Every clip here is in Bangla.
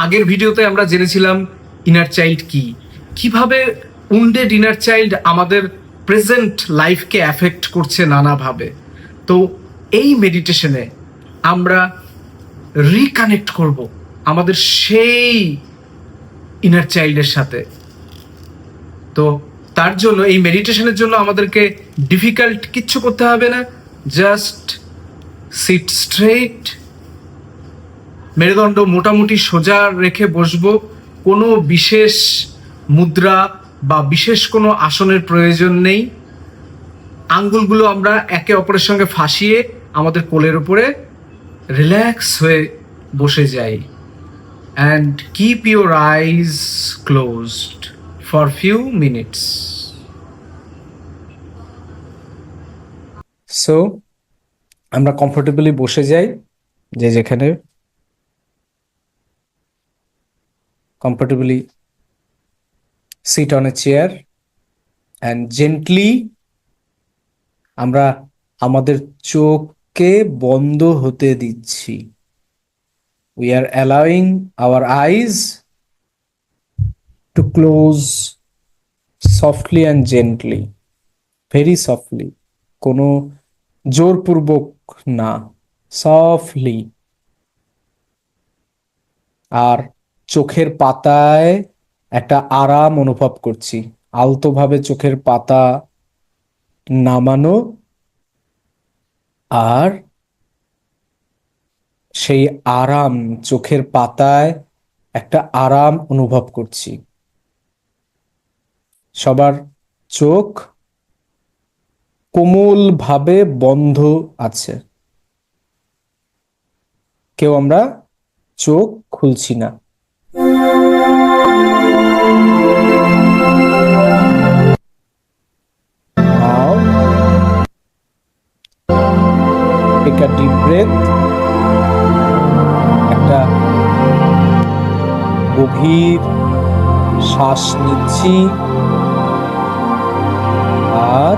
আগের ভিডিওতে আমরা জেনেছিলাম ইনার চাইল্ড কি, কিভাবে উন্ডেড ইনার চাইল্ড আমাদের প্রেজেন্ট লাইফকে অ্যাফেক্ট করছে নানাভাবে। তো এই মেডিটেশনে আমরা রিকানেক্ট করব আমাদের সেই ইনার চাইল্ডের সাথে। তো তার জন্য এই মেডিটেশনের জন্য আমাদেরকে ডিফিকাল্ট কিচ্ছু করতে হবে না, জাস্ট সিট স্ট্রেট, মেরুদণ্ড মোটামুটি সোজা রেখে বসবো। কোনো বিশেষ মুদ্রা বা বিশেষ কোনো আসনের প্রয়োজন নেই। আঙ্গুলগুলো আমরা একে অপরের সঙ্গে ফাঁসিয়ে আমাদের কোলের উপরে রিল্যাক্স হয়ে বসে যাই। And keep your eyes closed for few minutes. So আমরা কমফোর্টেবলি বসে যাই, যে যেখানে comfortably sit on a chair and gently আমরা আমাদের চোখকে বন্ধ হতে দিচ্ছি। We are allowing our eyes to close softly and gently, very softly, কোনো জোরপূর্বক না, সফটলি। আর চোখের পাতায় একটা আরাম অনুভব করছি, আলতোভাবে চোখের পাতা নামানো, আর সেই আরাম চোখের পাতায় একটা আরাম অনুভব করছি। সবার চোখ কোমল ভাবে বন্ধ আছে, কেউ আমরা চোখ খুলছি না। Now, take a deep breath. একটা গভীর শ্বাস নিচ্ছি আর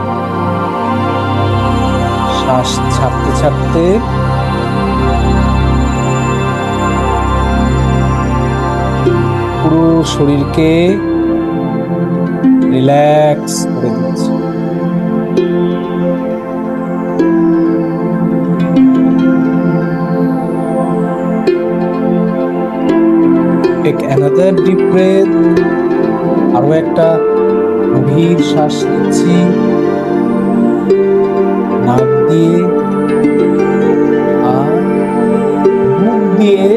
শ্বাস ছাড়তে ছাড়তে পুরো শরীরকে রিল্যাক্স করে দিচ্ছি। Take another deep breath. আরো একটা গভীর শ্বাস নিচ্ছি নাক দিয়ে, আর মুখ দিয়ে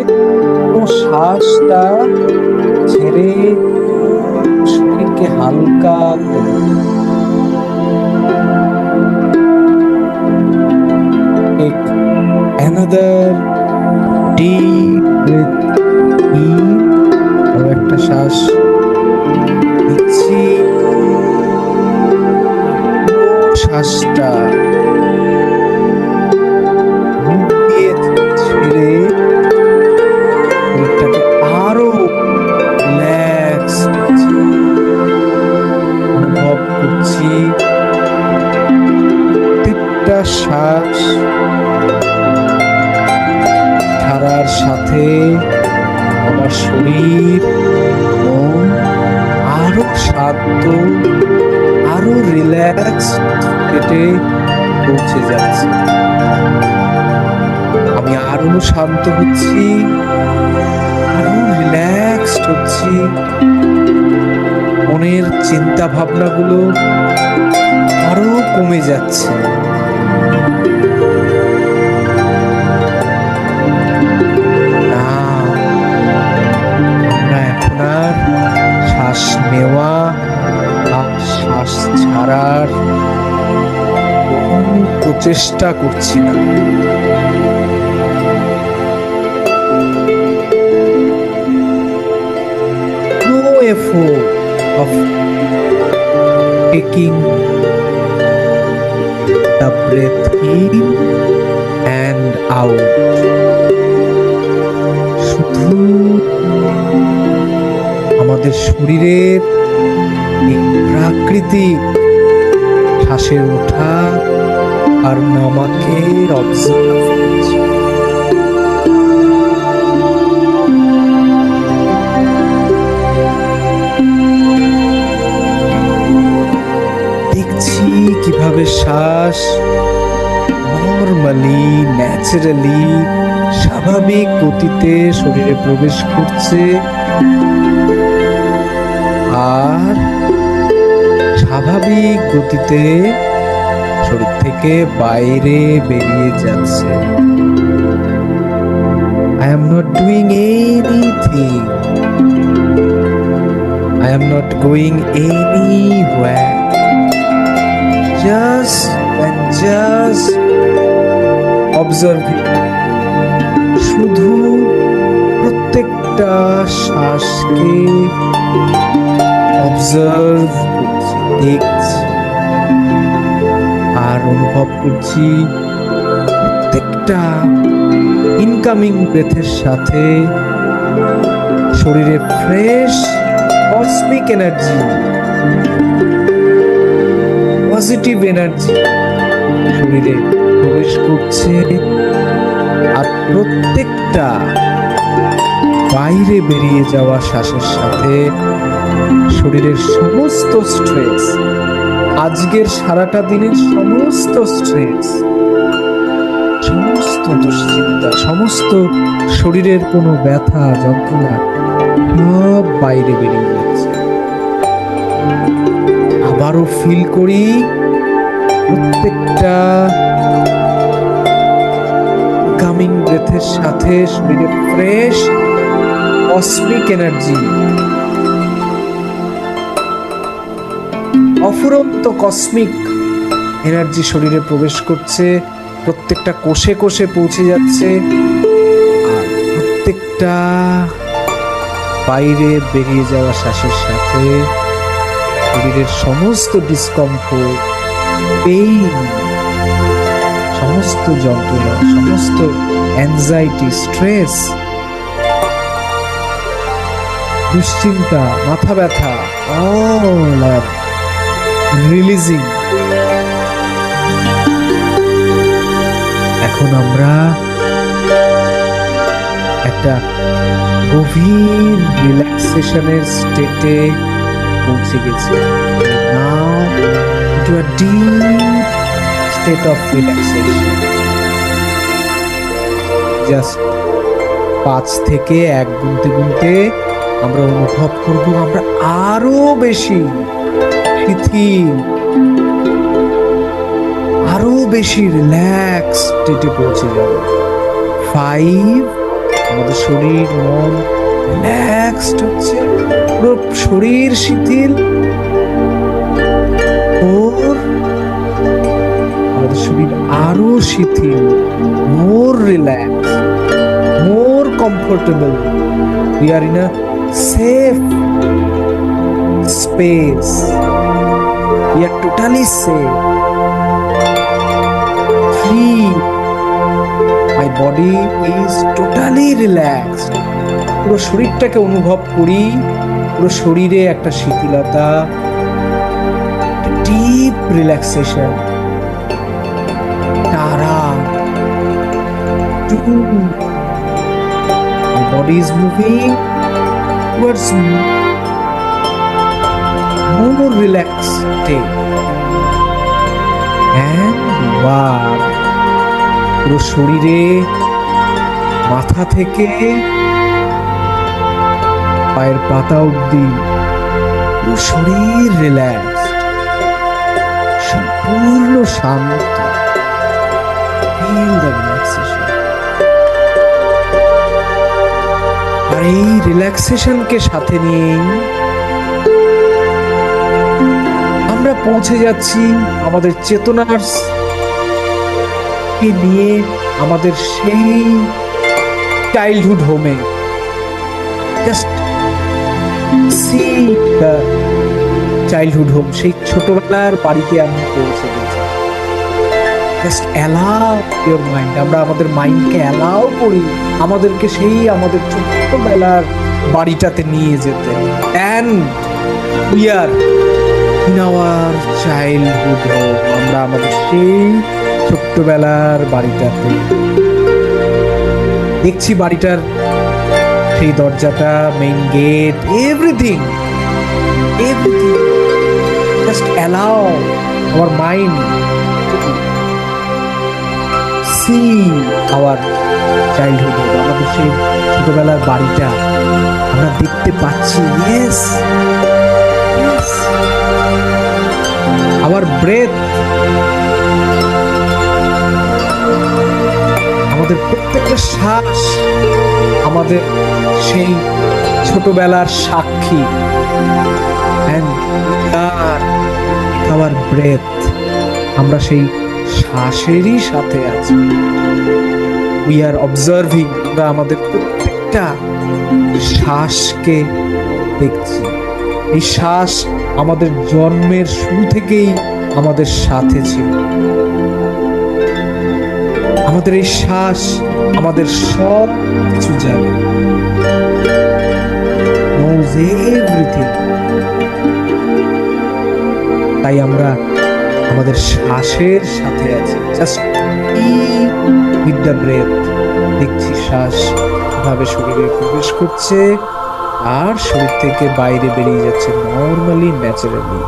শ্বাসটা ছেড়ে শরীরকে হালকা করে। Take another deep breath in. আরো একটা শ্বাস নিচ্ছি, শ্বাসটা মুখ দিয়ে ছেড়ে শরীরটাকে আরো রিল্যাক্স অনুভব করছি। প্রত্যেকটা শ্বাস ছাড়ার সাথে আমার শরীর মন আরো শান্ত, আরো রিল্যাক্স পেটে পৌঁছে যাচ্ছে। আমি আরো শান্ত হচ্ছি, আরো রিল্যাক্সড হচ্ছি। মনের চিন্তা ভাবনাগুলো আরো কমে যাচ্ছে। শ্বাস নেওয়া আর শ্বাস ছাড়ার কোনো প্রচেষ্টা করছি না। No effort of taking the breath in and out. শুধু আমাদের শরীরের এই প্রাকৃতিক শ্বাসের ওঠা আর নামাকে অবজার্ভ করছি। ন্যাচারালি স্বাভাবিক গতিতে শরীরে প্রবেশ করছে আর স্বাভাবিক গতিতে শরীর থেকে বাইরে বেরিয়ে যাচ্ছে। I am not doing anything. I am not going anywhere. Just observing. শুধু প্রত্যেকটা শ্বাসকে অবজার্ভ করছি, দেখছি আর অনুভব করছি প্রত্যেকটা ইনকামিং ব্রেথের সাথে শরীরে fresh cosmic energy, positive energy শরীরে প্রবেশ করছে আর প্রত্যেকটা বাইরে বেরিয়ে যাওয়া শ্বাসের সাথে শরীরের সমস্ত স্ট্রেস, আজকের সারাটা দিনের সমস্ত স্ট্রেস, সমস্ত দুশ্চিন্তা, সমস্ত শরীরের কোনো ব্যথা যন্ত্রণা সব বাইরে বেরিয়ে যাচ্ছে। আবারও ফিল করি প্রত্যেকটা কামিং ব্রেথের সাথে শরীরে ফ্রেশ কসমিক এনার্জি, অফুরন্ত কসমিক এনার্জি শরীরে প্রবেশ করছে, প্রত্যেকটা কোষে কোষে পৌঁছে যাচ্ছে আর প্রত্যেকটা বাইরে বেরিয়ে যাওয়া শ্বাসের সাথে শরীরের সমস্ত ডিসকমফোর্ট, পেইন, সমস্ত যন্ত্রণা, সমস্ত অ্যাংজাইটি, স্ট্রেস, দুশ্চিন্তা, মাথা ব্যথা, অল আর রিলিজিং। এখন আমরা একটা গভীর রিল্যাক্সেশনের স্টেটে পৌঁছে গেছি। Now to a deep state of relaxation. Just 5 থেকে 1 গুনতে গুনতে আমরা অনুভব করব আমরা আরো বেশি শিথিল, আরো বেশি রিল্যাক্স স্টেটে পৌঁছে যাব। 5, আমাদের শরীর মন রিল্যাক্সড হচ্ছে, পুরো শরীর শিথিল। 4, আমাদের শরীর আরো শিথিল, more relax, more comfortable. We are in a safe space. We are totally safe, free. My body is totally relaxed. পুরো শরীরটাকে অনুভব করি, পুরো শরীরে একটা শিথিলতা, ডিপ রিল্যাক্সেশন, আরাম। My body is moving towards more relaxed state. And wow, পুরো শরীরে মাথা থেকে পায়ের পাতা অবধি পুরো শরীর রিল্যাক্স, সম্পূর্ণ শান্ত। Feel the relaxation. আর এই রিল্যাক্সেশনকে সাথে নিয়েই আমরা পৌঁছে যাচ্ছি আমাদের চেতনার কে নিয়ে আমাদের সেই চাইল্ডহুড হোমে। Just see the childhood home, সেই ছোটবেলার বাড়িতে আমি পৌঁছে গেছি। জাস্ট অ্যালাউ ইওর মাইন্ড, আমরা আমাদের মাইন্ডকে অ্যালাউ করি আমাদেরকে সেই আমাদের ছোট্টবেলার বাড়িটাতে নিয়ে যেতে। And we are in our childhood home, আমরা আমাদের সেই ছোট্টবেলার বাড়িটাতে দেখছি। বাড়িটার সেই দরজাটা, main gate, everything just allow our mind see our childhood, আমাদের সেই ছোটবেলার বাড়িটা আমরা দেখতে পাচ্ছি। ইয়েস, আওয়ার ব্রেথ, আমাদের প্রত্যেকটা শ্বাস আমাদের সেই ছোটবেলার সাক্ষী। অ্যান্ড আওয়ার ব্রেথ, আমরা সেই শ্বাসেরই সাথে আছি। উই আর অবজার্ভিং, আমরা আমাদের প্রত্যেকটা শ্বাসকে দেখছি। এই শ্বাস আমাদের জন্মের শুরু থেকেই আমাদের সাথে ছিল। আমাদের এই শ্বাস আমাদের সব কিছু জানে, knows everything। তাই আমরা আমাদের শ্বাসের সাথে আছি, জাস্ট উইথ দ্য ব্রেথ। দেখছি শ্বাস কিভাবে শরীরে প্রবেশ করছে আর শরীর থেকে বাইরে বেরিয়ে যাচ্ছে নর্মালি, ন্যাচারালি।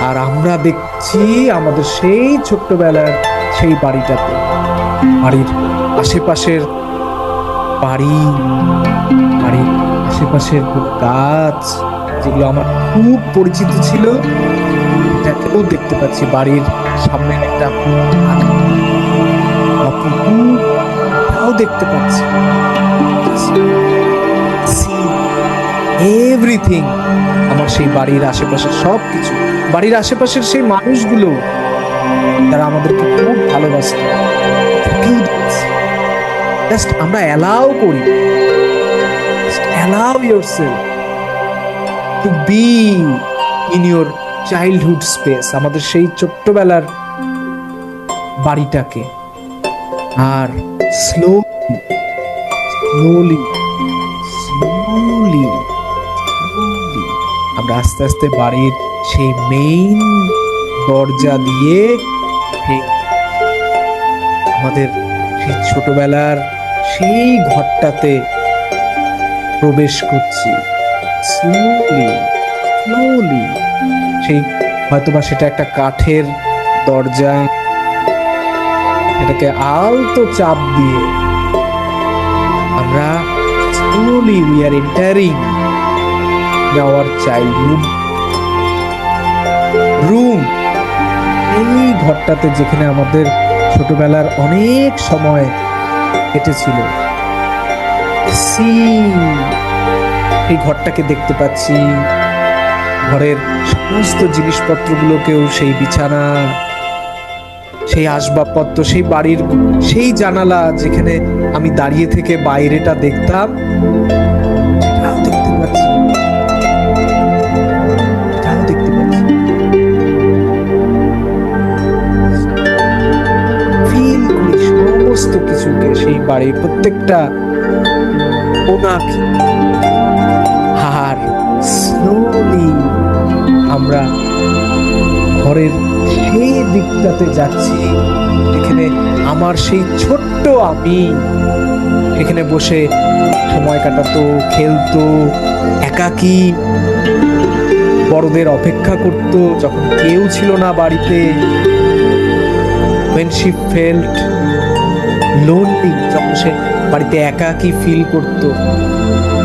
আর আমরা দেখছি আমাদের সেই ছোট্টবেলার সেই বাড়িটাতে, বাড়ির আশেপাশের বাড়ির আশেপাশের গাছ যেগুলো আমার খুব পরিচিত ছিল, এটাকেও দেখতে পাচ্ছি। বাড়ির সামনে একটা পুকুরটাও দেখতে পাচ্ছি। এভরিথিং, আমার সেই বাড়ির আশেপাশের সব কিছু, বাড়ির আশেপাশের সেই মানুষগুলো যারা আমাদেরকে খুব ভালোবাসে, জাস্ট আমরা অ্যালাউ করি, allow yourself to be in your childhood space, আমাদের সেই ছোট্টবেলার বাড়িটাকে। আর স্লোলি আমরা আস্তে আস্তে বাড়ির সেই মেইন দরজা দিয়ে আমাদের সেই ছোটবেলার সেই ঘরটাতে প্রবেশ করছি। স্লোলি সেই হয়তোবা সেটা একটা কাঠের দরজা, এটাকে আলতো চাপ দিয়ে আমরা slowly we are entering hour childhood room. এই ঘরটাতে যেখানে আমাদের ছোটবেলার অনেক সময় কেটেছিল। এই ঘরটাকে দেখতে পাচ্ছি, ঘরের সমস্ত জিনিসপত্রগুলোকেও, সেই বিছানা, সেই আসবাবপত্র, সেই বাড়ির সেই জানালা যেখানে আমি দাঁড়িয়ে থেকে বাইরেটা দেখতাম, সেটাও দেখতে পাচ্ছি। ফিল করি সমস্ত কিছুকে, সেই বাড়ির প্রত্যেকটা কোণাকে। আর স্লোলি আমরা ঘরের সেই দিকটাতে যাচ্ছি যেখানে আমার সেই ছোট্ট আমি এখানে বসে সময় কাটাতো, খেলতো, একাকী বড়দের অপেক্ষা করতো যখন কেউ ছিল না বাড়িতে। when she felt lonely, যখন সে বাড়িতে একাকী ফিল করতো,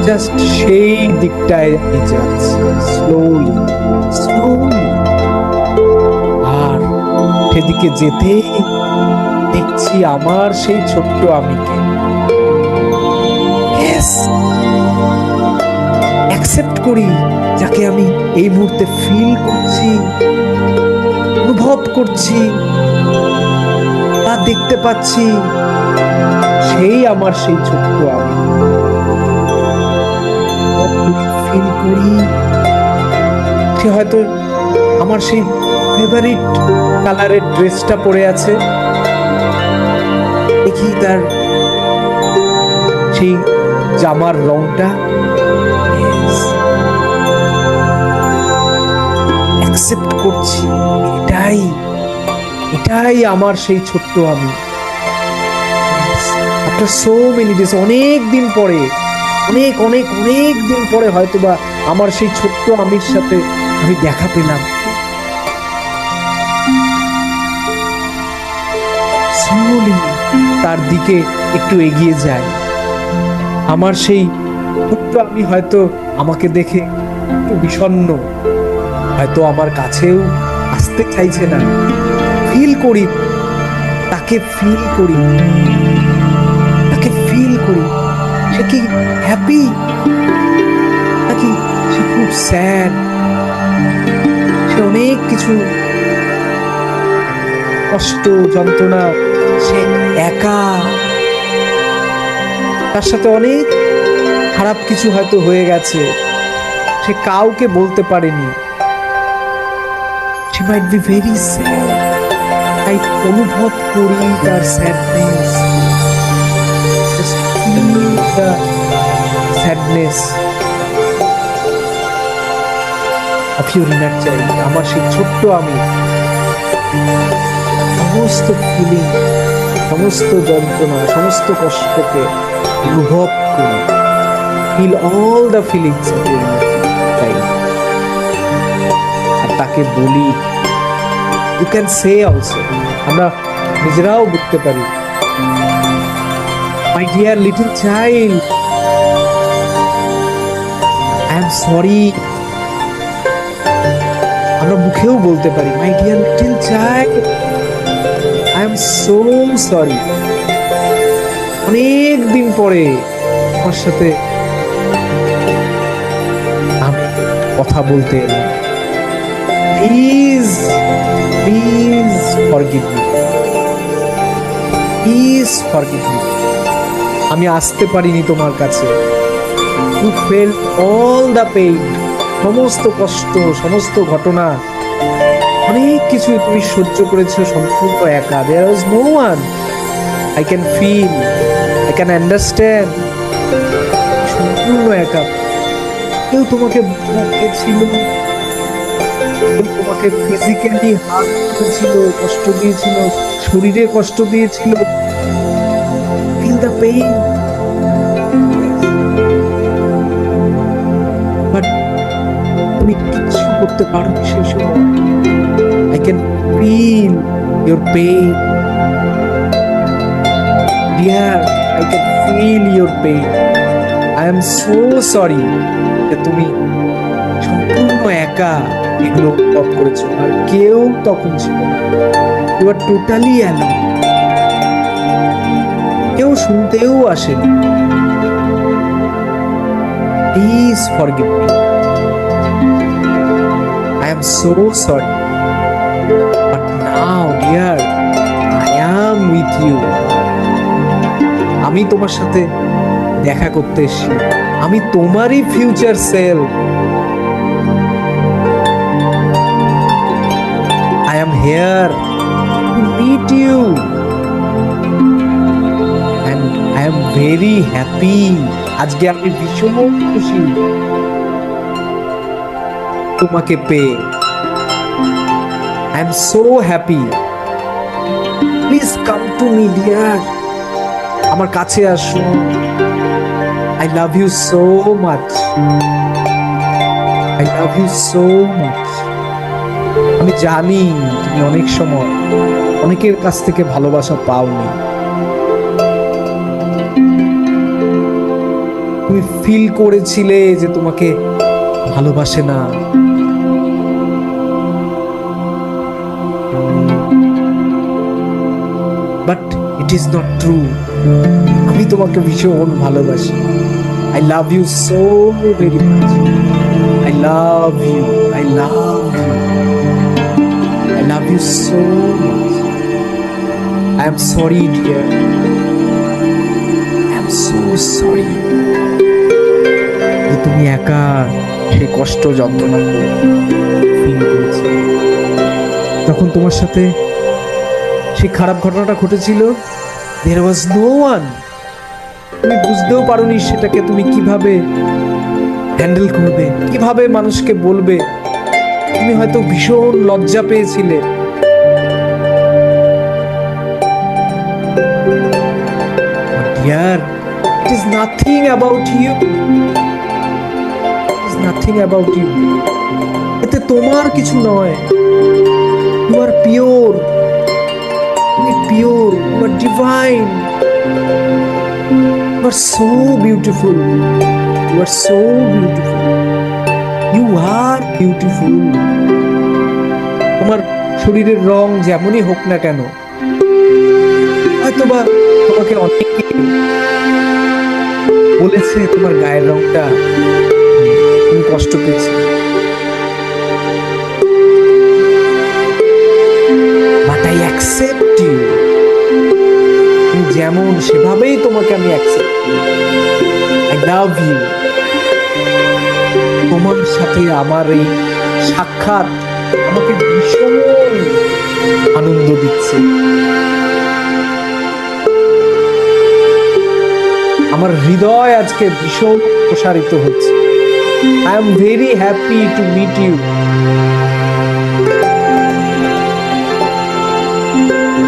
জাস্ট সেই দিকটায় যাচ্ছি স্লোলি। আর সেদিকে যেতেই দেখছি আমার সেই ছোট্ট আমিকে। অ্যাকসেপ্ট করি যাকে আমি এই মুহূর্তে ফিল করছি, অনুভব করছি বা দেখতে পাচ্ছি, সেই আমার সেই ছোট্ট আমি। ফিল করি সে হয়তো আমার সেই ফেভারিট কালারের ড্রেসটা পরে আছে, দেখি তার সেই জামার রংটা। অ্যাকসেপ্ট করছি, এটাই আমার সেই ছোট্ট আমি। আফটার সো মেনি ডেজ, অনেক দিন পরে, অনেক অনেক অনেক দিন পরে হয়তোবা আমার সেই ছোট্ট আমির সাথে আমি দেখা পেলাম। স্লোলি তার দিকে একটু এগিয়ে যায়। আমার সেই ছোট্ট আমি হয়তো আমাকে দেখে একটু বিষণ্ণ, হয়তো আমার কাছেও আসতে চাইছে না। ফিল করি তাকে, ফিল করি তাকে, ফিল করি সে কি হ্যাপি নাকি সে খুব স্যাড, সে অনেক কিছু কষ্ট যন্ত্রণা, সে একা, তার সাথে অনেক খারাপ কিছু হয়তো হয়ে গেছে, সে কাউকে বলতে পারেনি। She might be very sad. তাই অনুভব করি তার sadness, just feel the sadness of your inner child. আমার সেই ছোট্ট আমি সমস্ত ফিলিং, সমস্ত যন্ত্রণা, সমস্ত কষ্টকে অনুভব করি। Feel all the feelings of your inner child. আর তাকে বলি, ইউ ক্যান সে অলসো, আমরা নিজেরাও বুঝতে পারি, my dear little child, I am sorry. আমরা মুখেও বলতে পারি, my dear little child, I am so sorry. অনেক দিন পরে আমার সাথে আমি কথা বলতে এলাম, please please forgive me, please forgive me. আমি আসতে পারিনি তোমার কাছে। You fell all the pain, সমস্ত কষ্ট, সমস্ত ঘটনা, অনেক কিছু তুমি সহ্য করেছো সম্পূর্ণ একা। There was no one. I can feel, I can understand. সম্পূর্ণ একা, কেউ তোমাকে ছিল, তোমাকে ফিজিক্যালি হার্ট করেছিল, কষ্ট দিয়েছিল, শরীরে কষ্ট দিয়েছিল। ফিল দ্য পেইন, বাট তুমি কিছু করতে পারো সেই সময়। I can feel your pain, dear, I can feel your pain. I am so sorry যে তুমি সম্পূর্ণ একা এগুলো অনুভব করেছো, আর কেউ তখন ছিল না। ইউ আর টোটালি অ্যালোন, কেউ শুনতেও আসেনি। Please forgive me, I am so sorry, but now dear I am with you. আমি তোমার সাথে দেখা করতে এসেছি, আমি তোমারই future self. I am here to meet you and I am very happy. আজকে আমি ভীষণ খুশি তোমাকে পেয়ে। I am so happy. Please come to me, dear. আমার কাছে আসো। I love you so much. I love you so much. আমি জানি তুমি অনেক সময় অনেকের কাছ থেকে ভালোবাসা পাওনি, তুমি ফিল করেছিলে যে তোমাকে ভালোবাসে না। But it is not true. আমি তোমাকে ভীষণ ভালোবাসি। I love you so very much. I love you, I love you, I love you so much. I am sorry, dear. I am so sorry. যে তুমি একা সেই কষ্ট যন্ত্রণা ফিল করেছো। তখন তোমার সাথে সেই খারাপ ঘটনাটা ঘটেছিল, there was no one. তুমি বুঝতেও পারোনি সেটাকে তুমি কিভাবে হ্যান্ডেল করবে, কিভাবে মানুষকে বলবে। তুমি হয়তো ভীষণ লজ্জা পেয়েছিলে। Dear, it is nothing about you. It is nothing about you. এতে তোমার কিছু নয়। You are pure. তুমি pure, you are divine. You are so beautiful. You are so beautiful. You are beautiful. তোমার শরীরের রং যেমনই হোক না কেন, হয়তোবা তোমাকে অনেকে বলেছে তোমার গায়ের রংটা তুমি কষ্ট পেয়েছি, বাট আই অ্যাকসেপ্ট ইউ। তুমি যেমন সেভাবেই তোমাকে আমি অ্যাকসেপ্ট করি। I love you. তোমার সাথে আমার এই সাক্ষাৎ আমাকে ভীষণ আনন্দ দিচ্ছে। আমার হৃদয় আজকে ভীষণ প্রসারিত হচ্ছে। I am very happy to meet you.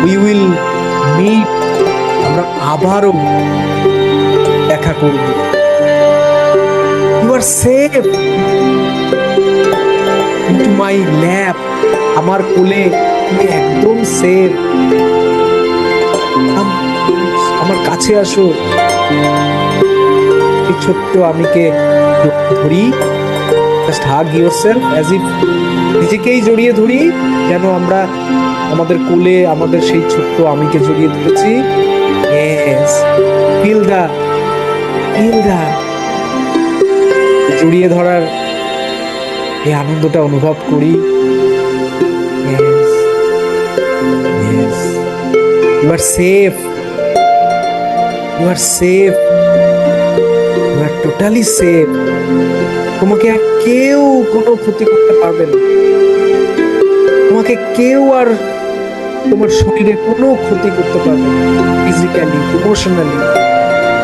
We will meet. আমরা আবারও দেখা করব। You are safe into my lap. আমার কোলে তুমি একদম সেফ। আমার কাছে আসো। এই ছোট্ট আমিকে ধরি, just hug yourself as if নিজেকেই জড়িয়ে ধরি, যেন আমরা আমাদের কোলে আমাদের সেই ছোট্ট আমিকে জড়িয়ে ধরেছি। ইয়েস, ফিল দা জড়িয়ে ধরার এই আনন্দটা অনুভব করি। Yes, you are safe. You are safe. You are totally safe. তোমাকে আর কেউ কোনো ক্ষতি করতে পারবে না। তোমাকে কেউ আর তোমার শরীরে কোনো ক্ষতি করতে পারবে না, ফিজিক্যালি, ইমোশনালি।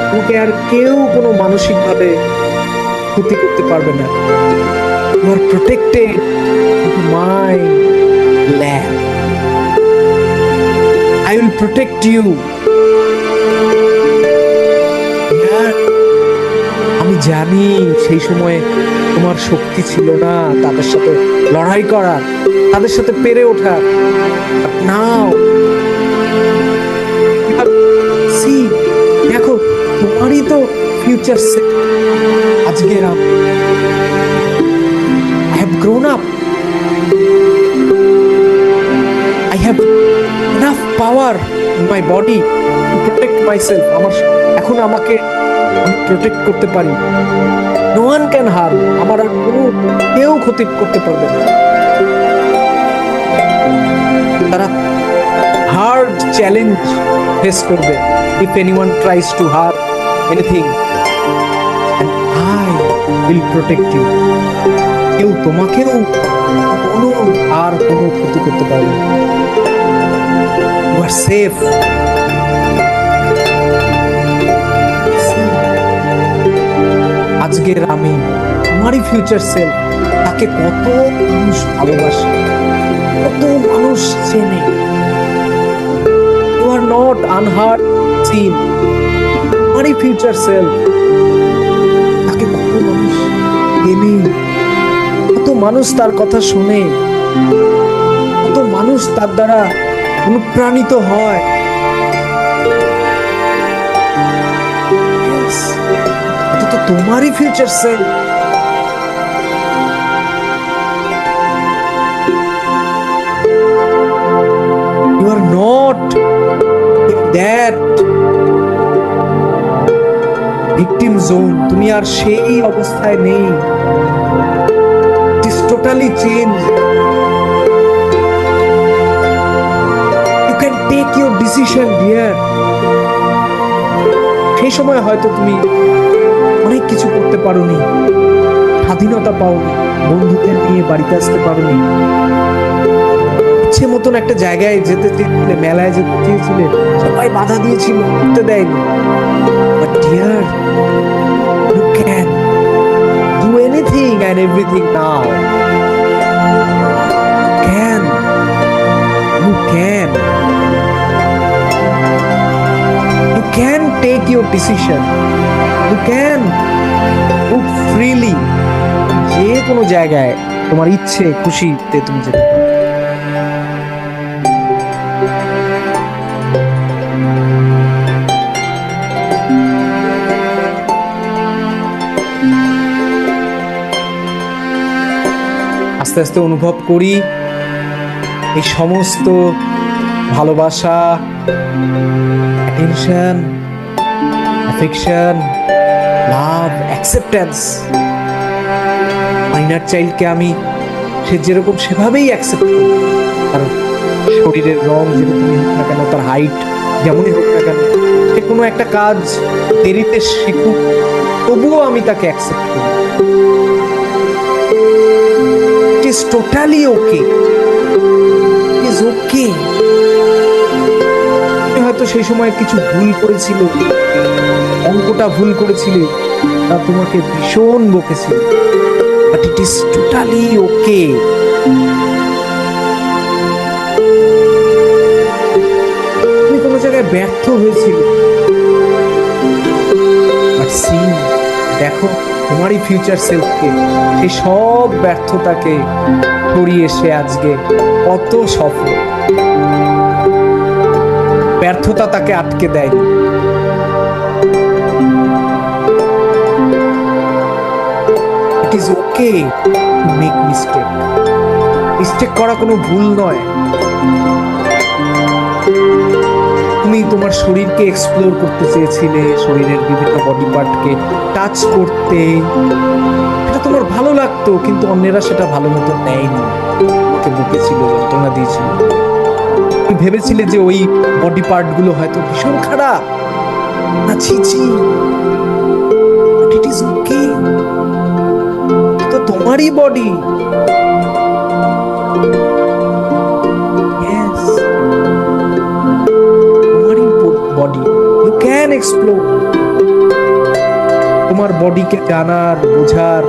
তোমাকে আর কেউ কোনো মানসিকভাবে ক্ষতি করতে পারবে না। You are protected into my lap. I will protect you. আমি জানি সেই সময় তোমার শক্তি ছিল না তাদের সাথে লড়াই করার, তাদের সাথে পেরে ওঠার। নাও দেখো, তোমারই তো ফিউচার সেট। আজকের I have grown up. I have enough power in my body to protect myself. এখন আমাকে আমি প্রোটেক্ট করতে পারি। No one can harm. আমার আর কেউ ক্ষতি করতে পারবে না। তারা হার্ড চ্যালেঞ্জ ফেস করবে। If anyone tries to harm anything, and I will protect you. কেউ তোমাকেও কোনো ক্ষতি করতে পারবে না। You are safe. আজকের আমি তোমারই ফিউচার সেলফ। তাকে কত মানুষ ভালোবাসে, কত মানুষ চেনে। You are not unheard, seen. তোমারই ফিউচার সেলফ। তাকে কত মানুষ চেনে, কত মানুষ তার কথা শুনে, কত মানুষ তার দ্বারা অনুপ্রাণিত হয়। এটা তো তোমারই future self. You are not in that victim zone. তুমি আর সেই অবস্থায় নেই। It is totally changed. You can take your decision, dear. সেই সময় হয়তো তুমি অনেক কিছু করতে পারোনি, স্বাধীনতা পাওনি, বন্ধুদের নিয়ে বাড়িতে আসতে পারোনি, ইচ্ছে মতন একটা জায়গায় যেতে চেয়েছিলে, মেলায় যেতে চেয়েছিলে, সবাই বাধা দিয়েছিল, করতে দেয়নি। But dear, you can do anything and everything now. You can take your decision. You can move freely. যে কোনো জায়গায় তোমার ইচ্ছে খুশিতে তুমি যেতে পারো। আস্তে আস্তে অনুভব করি এই সমস্ত ভালোবাসা, অ্যাটেনশন, অ্যাফেকশন, লাভ, অ্যাকসেপ্টেন্স। ইনার চাইল্ডকে আমি সে যেরকম সেভাবেই অ্যাকসেপ্ট করি। তার শরীরের রং যেরকমই হোক না কেন, তার হাইট যেমনই হোক না কেন, সে কোনো একটা কাজ দেরিতে শিখুক, তবুও আমি তাকে অ্যাকসেপ্ট করি। ইট is totally okay, it is okay. হয়তো সেই সময় কিছু ভুল করেছিল, অঙ্কটা ভুল করেছিল, তা তোমাকে ভীষণ বকেছিল, but it is totally okay. তুমি কোনো জায়গায় ব্যর্থ হয়েছিল, বাট সি, দেখো তোমারই ফিউচার সেলফকে, সেই সব ব্যর্থতাকে সরিয়ে এসে আজকে কত সফল। ব্যর্থতা তাকে আটকে দেয়নি। It is okay to make mistake. Mistake করা কোনো ভুল নয়। তুমি তোমার শরীরকে এক্সপ্লোর করতে চেয়েছিলে, শরীরের বিভিন্ন বডি পার্টকে টাচ করতে, এটা তোমার ভালো লাগতো, কিন্তু অন্যেরা সেটা ভালো মতো নেয়নি, ওকে বকেছিল, যন্ত্রণা দিয়েছিল। তুমি ভেবেছিলে যে ওই বডি পার্ট গুলো হয়তো ভীষণ খারাপ, না ছি ছি, বাট ইট ইজ ওকে, তো তোমারই বডি। ইয়েস, তোমারই বডি, ইউ ক্যান এক্সপ্লোর। তোমার বডিকে জানার, বোঝার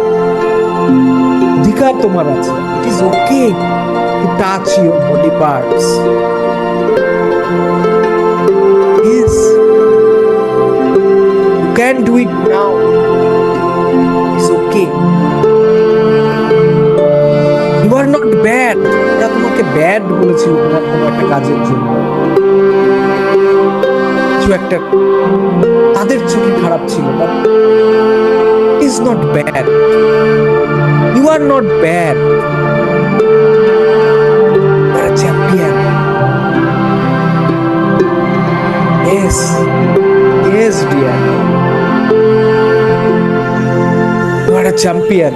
অধিকার তোমার আছে। It is okay to touch your body parts. Yes, you can do it now. It's okay. You are not bad. ওরা তোমাকে ব্যাড বলেছিল তোমার কোনো একটা কাজের জন্য, কিছু একটা তাদের চোখে খারাপ ছিল, but it is not bad. You are not bad. You are a champion. Yes, yes, dear. You are a champion.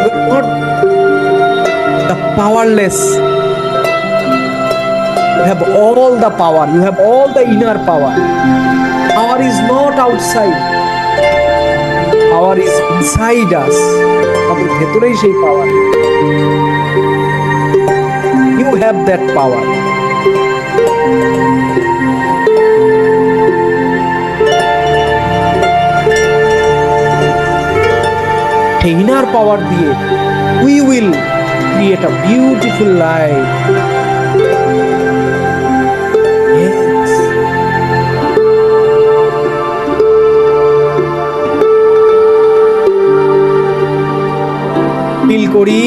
You are not the powerless. You have all the power. You have all the inner power. Power is not outside. Power is inside us. আমাদের ভেতরেই সেই পাওয়ার। You have that power. Inner power দিয়ে we will create a beautiful life. Yes. Feel করি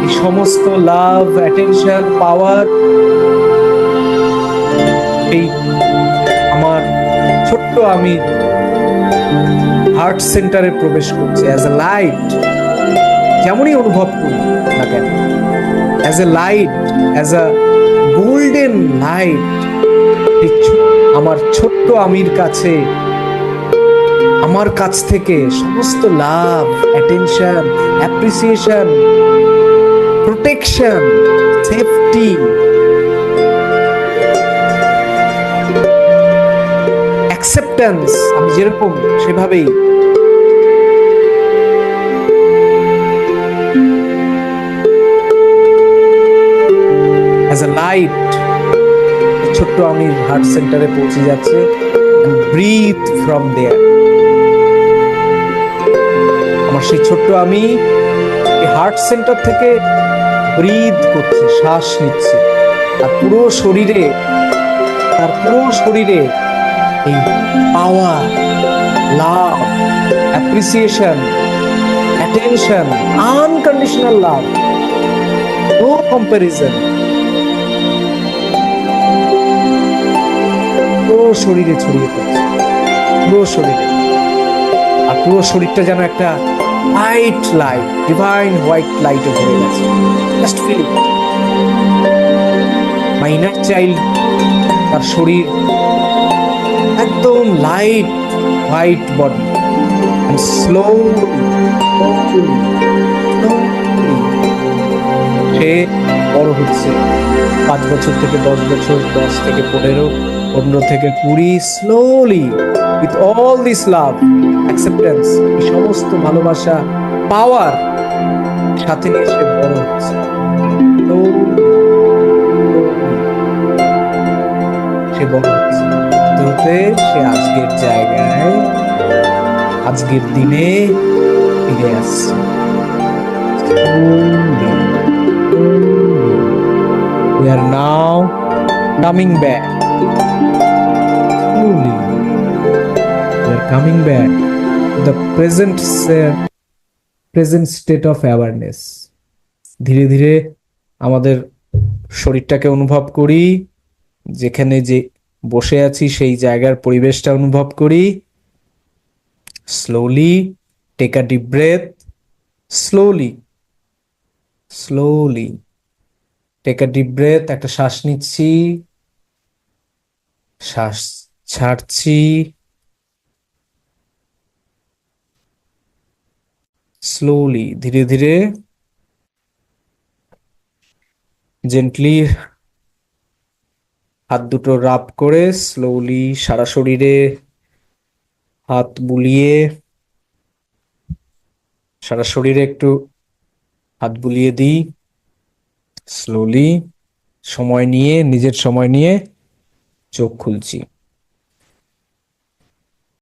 এই সমস্ত লাভ, অ্যাটেনশন, পাওয়ার এই আমার ছোট্ট আমি হার্ট সেন্টারে প্রবেশ করছে অ্যাজ এ লাইট। যেমনই অনুভব করি না কেন, as a light, as a golden light, আমার ছোট্ট আমির কাছে, আমার কাছ থেকে সমস্ত love, attention, appreciation, protection, safety, acceptance, আমি যেরকম সেভাবেই অ্যাজ আ লাইট ছোট্ট আমি হার্ট সেন্টারে পৌঁছে যাচ্ছে। ব্রিথ ফ্রম দেয়ার। আমার সেই ছোট্ট আমি এই হার্ট সেন্টার থেকে ব্রিথ করছে, শ্বাস নিচ্ছে, আর পুরো শরীরে, তার পুরো শরীরে এই power, love, appreciation, attention, unconditional love, no comparison পুরো শরীরে ছড়িয়ে পড়ছে, পুরো শরীরে। আর পুরো শরীরটা যেন একটা হোয়াইট লাইট, ডিভাইন হোয়াইট লাইটে ভরে গেছে। Just feel it. My inner child, তার শরীর একদম লাইট হোয়াইট বডি, সে বড় হচ্ছে। 5 বছর থেকে 10 বছর, 10 থেকে 15, 15 থেকে 20, slowly with all this love acceptance, এই সমস্ত ভালোবাসা পাওয়ার সাথে নিয়ে সে বড় হচ্ছে। সে বড় হচ্ছে হতে হতে সে আজকের জায়গায়, আজকের দিনে ফিরে আসছে। We are now coming back. Slowly, we are coming back to the present state of awareness. ধীরে ধীরে আমাদের শরীরটাকে অনুভব করি, যেখানে যে বসে আছি সেই জায়গার পরিবেশটা অনুভব করি। Slowly take a deep breath. Slowly take a deep breath. একটা শ্বাস নিচ্ছি, শ্বাস ছাড়ছি। স্লোলি, ধীরে ধীরে, জেন্টলি হাত দুটো রাব করে স্লোলি সারা শরীরে হাত বুলিয়ে, সারা শরীরে একটু হাত বুলিয়ে দিই। স্লোলি সময় নিয়ে, নিজের সময় নিয়ে চোখ খুলছি।